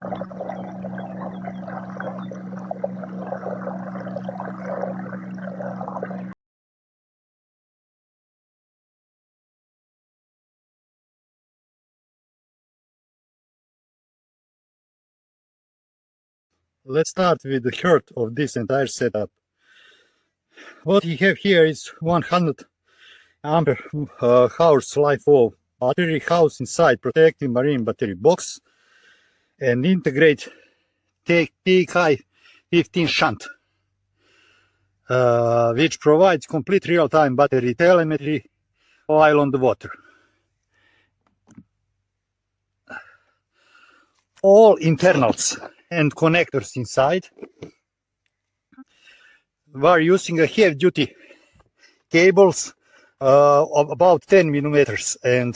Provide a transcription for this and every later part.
Let's start with the heart of this entire setup. What we have here is 100 ampere hours life of battery house inside protective marine battery box and integrate TELEMETRY 15 shunt, which provides complete real-time battery telemetry while on the water. All internals and connectors inside were using a heavy-duty cables of about 10 millimeters and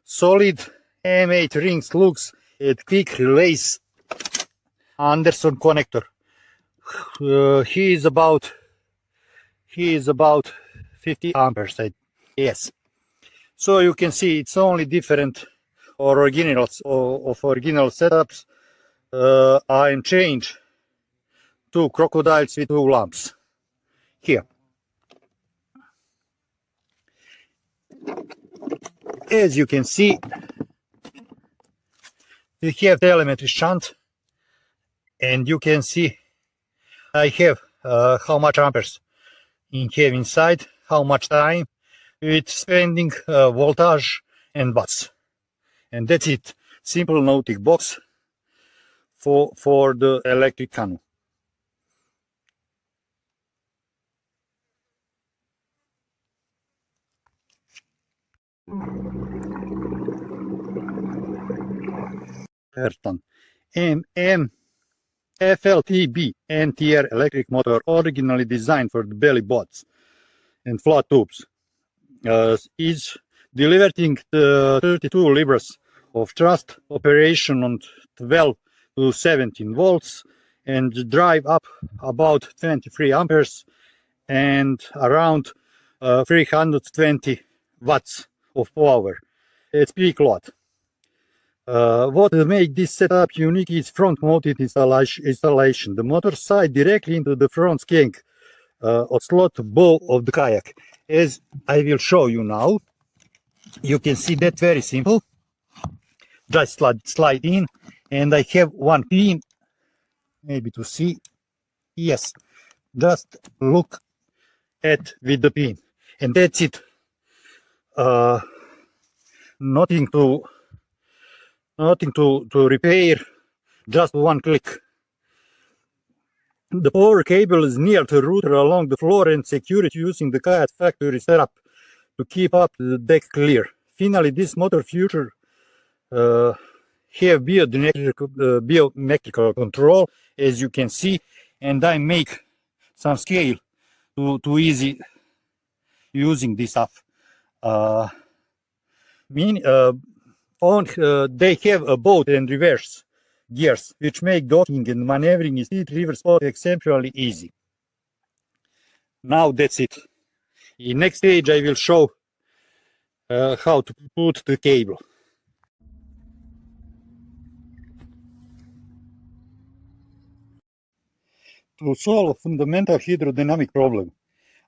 solid M8 rings lugs at quick release Anderson connector. He is about 50 amperes, yes. So you can see it's only different originals of original setups. I'm changed to crocodiles with 2 lamps here. As you can see, we have telemetry shunt, and you can see I have how much amperes have inside, how much time with spending voltage and watts, and that's it. Simple nautic box for the electric canoe. FLTB NTR electric motor, originally designed for the belly boats and flat tubes, is delivering 32 libras of thrust, operation on 12 to 17 volts, and drive up about 23 amperes and around 320 watts of power at peak load. What makes this setup unique is front-mounted installation. The motor side directly into the front skank or slot bow of the kayak. As I will show you now, you can see that very simple. Just slide in, and I have one pin, maybe to see. Yes, just look at with the pin, and that's it. Nothing to repair, just one click. The power cable is near the router along the floor and secured using the kayak factory setup to keep up the deck clear. Finally, this motor feature have biometrical control, as you can see, and I make some scale to easy using this stuff. They have a boat and reverse gears, which make docking and maneuvering in steep river spot exceptionally easy. Now that's it. In next stage I will show how to put the cable. To solve a fundamental hydrodynamic problem,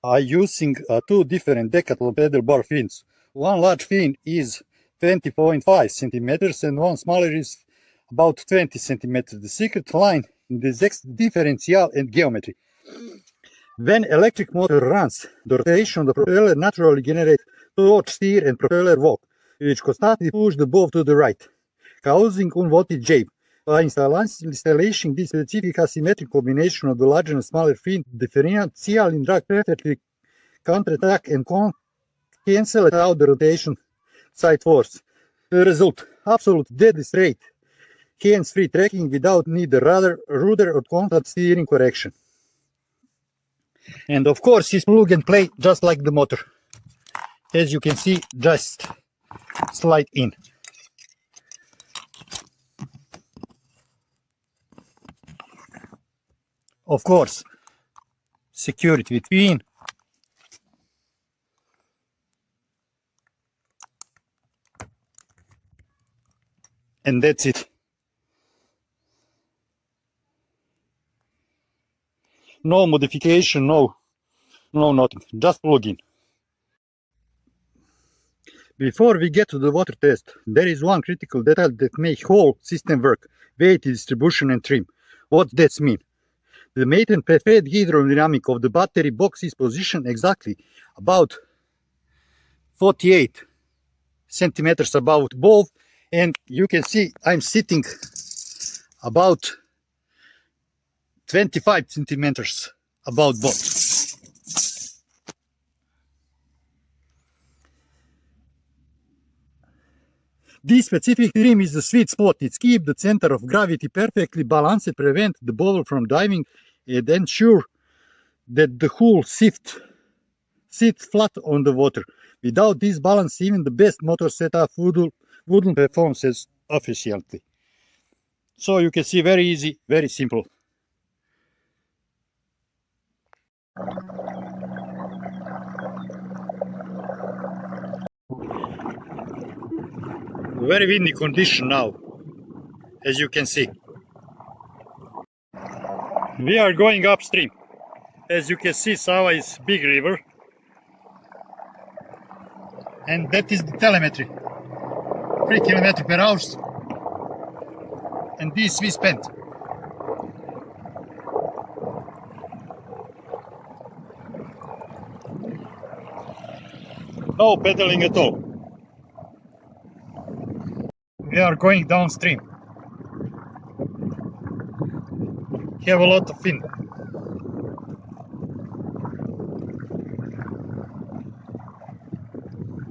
I'm using 2 different Decathlon pedal bar fins. One large fin is 20.5 centimeters and one smaller is about 20 centimeters. The secret line in the differential and geometry. When electric motor runs, the rotation of the propeller naturally generates torque, steer, and propeller walk, which constantly push the boat to the right, causing unwanted jab. By installation this specific asymmetric combination of the larger and smaller fin, differential in drag perfectly counterattack and cancel out the rotation side force. The result, absolute dead straight, hands-free tracking without need rudder or constant steering correction. And of course, it's plug and play just like the motor. As you can see, just slide in. Of course, secure it with pin. And that's it. No modification, no nothing, just plug in. Before we get to the water test, there is one critical detail that makes whole system work: weight distribution and trim. What does that mean? The maintained preferred hydrodynamic of the battery box is positioned exactly about 48 centimeters above both, and you can see I'm sitting about 25 centimeters above both. This specific trim is the sweet spot. It keeps the center of gravity perfectly balanced, prevent the ball from diving, and ensure that the whole sits flat on the water. Without this balance, even the best motor setup wouldn't perform as efficiently. So you can see, very easy, very simple. Very windy condition now, as you can see. We are going upstream. As you can see, Sava is big river, and that is the telemetry, 3 km per hour, and this we spent. No pedaling at all. We are going downstream. Have a lot of fun.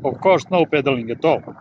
Of course, no pedaling at all.